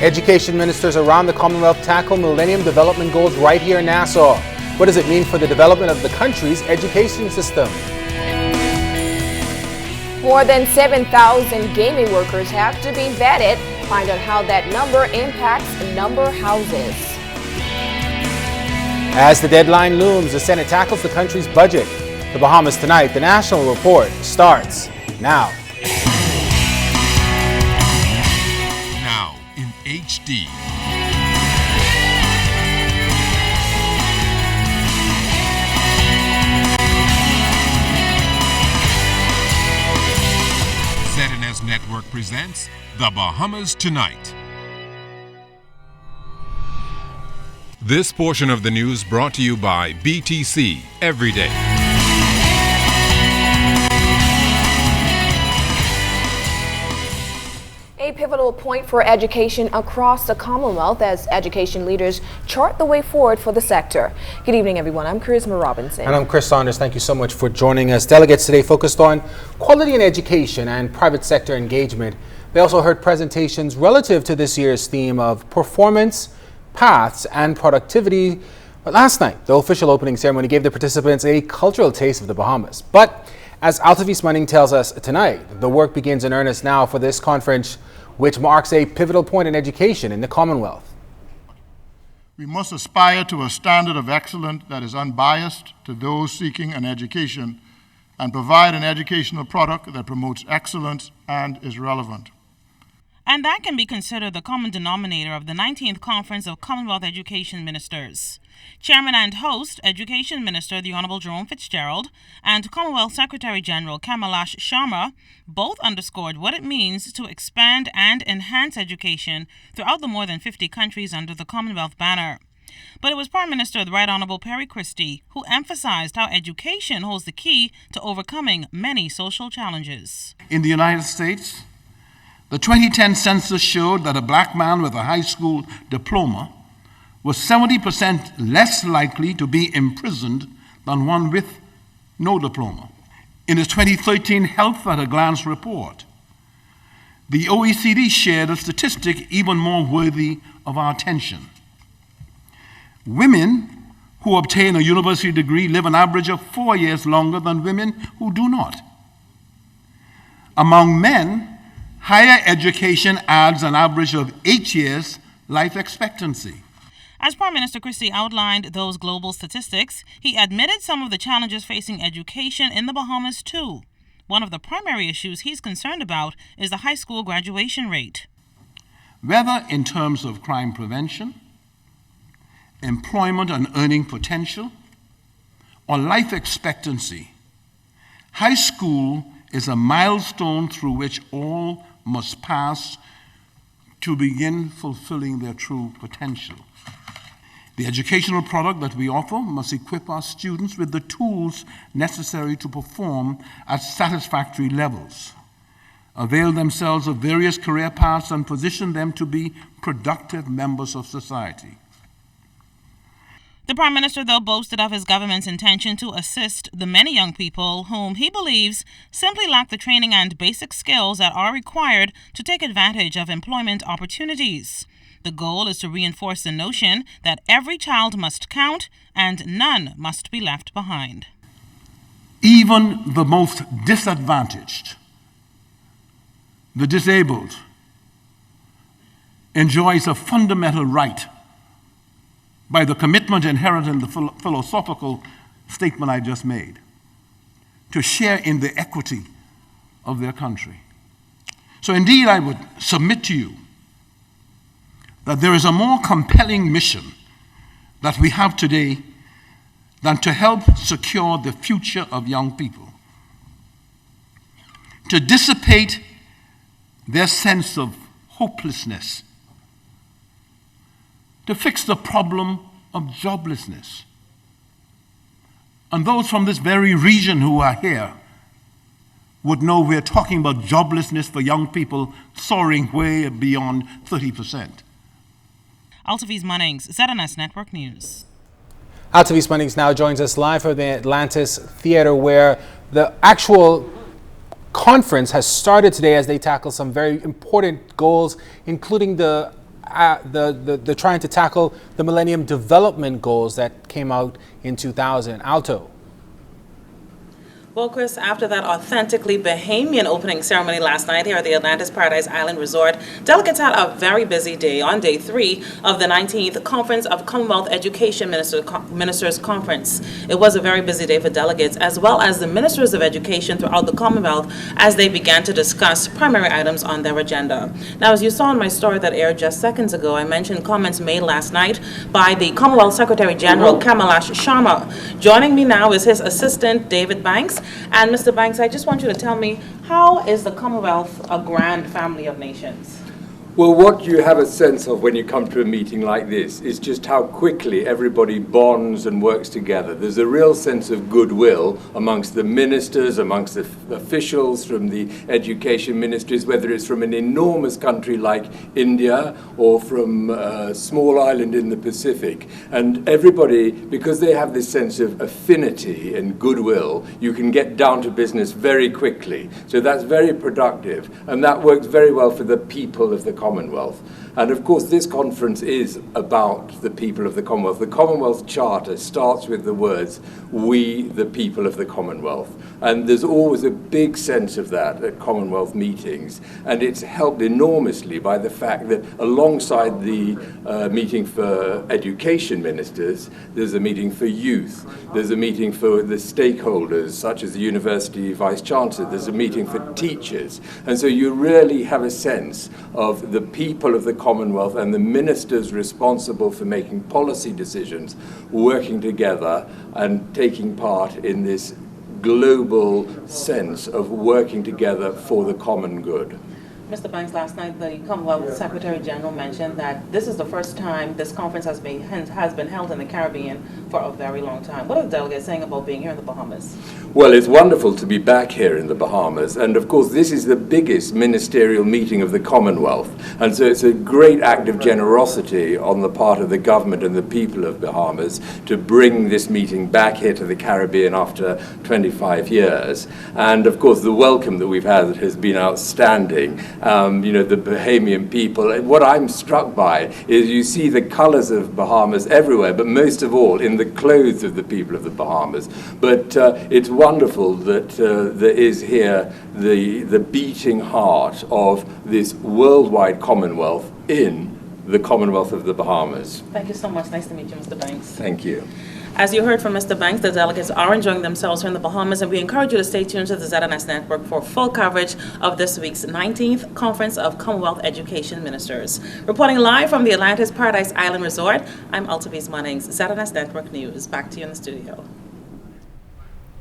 Education ministers around the Commonwealth tackle Millennium Development Goals right here in Nassau. What does it mean for the development of the country's education system? More than 7,000 gaming workers have to be vetted. Find out how that number impacts number houses. As the deadline looms, the Senate tackles the country's budget. The Bahamas Tonight, the National Report starts now. Now in HD. ZNS Network presents The Bahamas Tonight. This portion of the news brought to you by BTC Every Day. A pivotal point for education across the Commonwealth as education leaders chart the way forward for the sector. Good evening, everyone. I'm Charisma Robinson. And I'm Chris Saunders. Thank you so much for joining us. Delegates today focused on quality in education and private sector engagement. They also heard presentations relative to this year's theme of performance, paths, and productivity. But last night, the official opening ceremony gave the participants a cultural taste of the Bahamas. But as Altavis Manning tells us tonight, the work begins in earnest now for this conference, which marks a pivotal point in education in the Commonwealth. We must aspire to a standard of excellence that is unbiased to those seeking an education and provide an educational product that promotes excellence and is relevant. And that can be considered the common denominator of the 19th Conference of Commonwealth Education Ministers. Chairman and host, Education Minister the Honourable Jerome Fitzgerald, and Commonwealth Secretary General Kamalash Sharma both underscored what it means to expand and enhance education throughout the more than 50 countries under the Commonwealth banner. But it was Prime Minister the Right Honourable Perry Christie who emphasized how education holds the key to overcoming many social challenges. In the United States, the 2010 census showed that a black man with a high school diploma was 70% less likely to be imprisoned than one with no diploma. In its 2013 Health at a Glance report, the OECD shared a statistic even more worthy of our attention. Women who obtain a university degree live an average of 4 years longer than women who do not. Among men, higher education adds an average of 8 years life expectancy. As Prime Minister Christie outlined those global statistics, he admitted some of the challenges facing education in the Bahamas too. One of the primary issues he's concerned about is the high school graduation rate. Whether in terms of crime prevention, employment and earning potential, or life expectancy, high school is a milestone through which all must pass to begin fulfilling their true potential. The educational product that we offer must equip our students with the tools necessary to perform at satisfactory levels, avail themselves of various career paths, and position them to be productive members of society. The Prime Minister, though, boasted of his government's intention to assist the many young people whom he believes simply lack the training and basic skills that are required to take advantage of employment opportunities. The goal is to reinforce the notion that every child must count and none must be left behind. Even the most disadvantaged, the disabled, enjoys a fundamental right by the commitment inherent in the philosophical statement I just made, to share in the equity of their country. So indeed, I would submit to you that there is a more compelling mission that we have today than to help secure the future of young people, to dissipate their sense of hopelessness, to fix the problem of joblessness. And those from this very region who are here would know we're talking about joblessness for young people soaring way beyond 30%. Altavis Mannings, ZNS Network News. Altavis Mannings now joins us live from the Atlantis Theatre, where the actual conference has started today as they tackle some very important goals, including the the trying to tackle the Millennium Development Goals that came out in 2000. Alto. Well, Chris, after that authentically Bahamian opening ceremony last night here at the Atlantis Paradise Island Resort, delegates had a very busy day on day 3 of the 19th Conference of Commonwealth Education Ministers Conference. It was a very busy day for delegates as well as the ministers of education throughout the Commonwealth as they began to discuss primary items on their agenda. Now, as you saw in my story that aired just seconds ago, I mentioned comments made last night by the Commonwealth Secretary General Kamalash Sharma. Joining me now is his assistant, David Banks. And Mr. Banks, I just want you to tell me, how is the Commonwealth a grand family of nations? Well, what you have a sense of when you come to a meeting like this is just how quickly everybody bonds and works together. There's a real sense of goodwill amongst the ministers, amongst the officials from the education ministries, whether it's from an enormous country like India or from a small island in the Pacific. And everybody, because they have this sense of affinity and goodwill, you can get down to business very quickly. So that's very productive, and that works very well for the people of the Commonwealth. And of course, this conference is about the people of the Commonwealth. The Commonwealth Charter starts with the words, "We, the people of the Commonwealth." And there's always a big sense of that at Commonwealth meetings. And it's helped enormously by the fact that alongside the meeting for education ministers, there's a meeting for youth. There's a meeting for the stakeholders, such as the university vice-chancellor. There's a meeting for teachers. And so you really have a sense of the people of the Commonwealth and the ministers responsible for making policy decisions working together and taking part in this global sense of working together for the common good. Mr. Banks, last night the Commonwealth Secretary General mentioned that this is the first time this conference has been held in the Caribbean for a very long time. What are the delegates saying about being here in the Bahamas? Well, it's wonderful to be back here in the Bahamas, and of course this is the biggest ministerial meeting of the Commonwealth, and so it's a great act of generosity on the part of the government and the people of Bahamas to bring this meeting back here to the Caribbean after 25 years. And of course the welcome that we've had has been outstanding. The Bahamian people. And what I'm struck by is you see the colors of Bahamas everywhere, but most of all in the clothes of the people of the Bahamas. But it's wonderful that there is here the beating heart of this worldwide Commonwealth in the Commonwealth of the Bahamas. Thank you so much. Nice to meet you, Mr. Banks. Thank you. As you heard from Mr. Banks, the delegates are enjoying themselves here in the Bahamas, and we encourage you to stay tuned to the ZNS Network for full coverage of this week's 19th Conference of Commonwealth Education Ministers. Reporting live from the Atlantis Paradise Island Resort, I'm Altaviz Munnings, ZNS Network News. Back to you in the studio.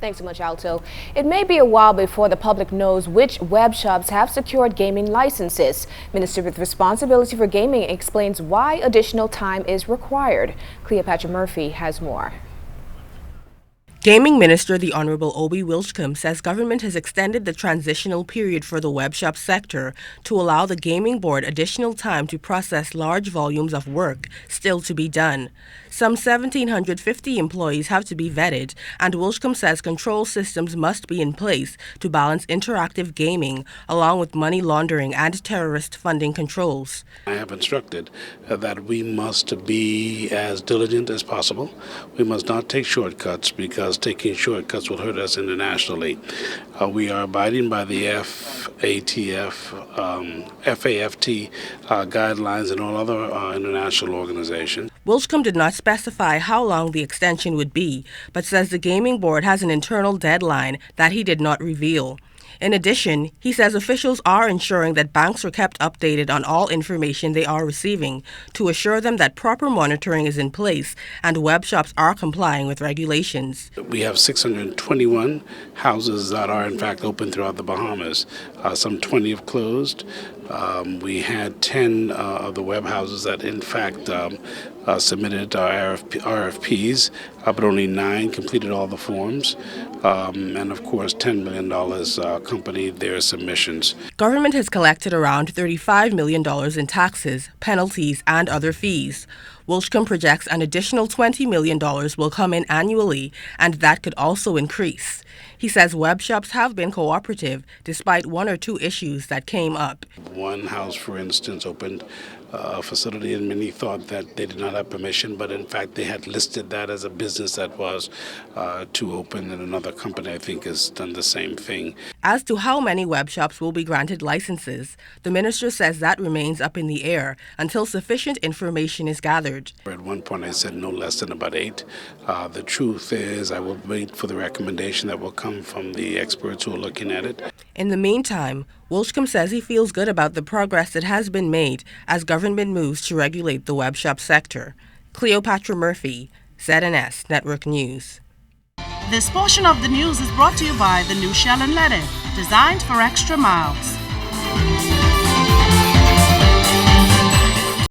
Thanks so much, Alto. It may be a while before the public knows which web shops have secured gaming licenses. Minister with responsibility for gaming explains why additional time is required. Cleopatra Murphy has more. Gaming Minister the Honorable Obi Wilchcombe says government has extended the transitional period for the web shop sector to allow the Gaming Board additional time to process large volumes of work still to be done. Some 1,750 employees have to be vetted, and Wilchcombe says control systems must be in place to balance interactive gaming along with money laundering and terrorist funding controls. I have instructed that we must be as diligent as possible. We must not take shortcuts because taking shortcuts will hurt us internationally. We are abiding by the FAFT guidelines and all other international organizations. Wilchcombe did not specify how long the extension would be, but says the Gaming Board has an internal deadline that he did not reveal. In addition, he says officials are ensuring that banks are kept updated on all information they are receiving to assure them that proper monitoring is in place and web shops are complying with regulations. We have 621 houses that are in fact open throughout the Bahamas. Some 20 have closed. We had 10 of the web houses that in fact submitted RFPs, but only 9 completed all the forms. And of course, $10 million accompanied their submissions. Government has collected around $35 million in taxes, penalties, and other fees. Wilchcombe projects an additional $20 million will come in annually, and that could also increase. He says web shops have been cooperative despite 1 or 2 issues that came up. One house, for instance, opened facility, and many thought that they did not have permission, but in fact they had listed that as a business that was to open, and another company I think has done the same thing. As to how many web shops will be granted licenses, the minister says that remains up in the air until sufficient information is gathered. At one point I said no less than about 8. The truth is I will wait for the recommendation that will come from the experts who are looking at it. In the meantime, Wilchcomb says he feels good about the progress that has been made as government moves to regulate the web shop sector. Cleopatra Murphy, ZNS Network News. This portion of the news is brought to you by the new Shell and Leaded, designed for extra miles.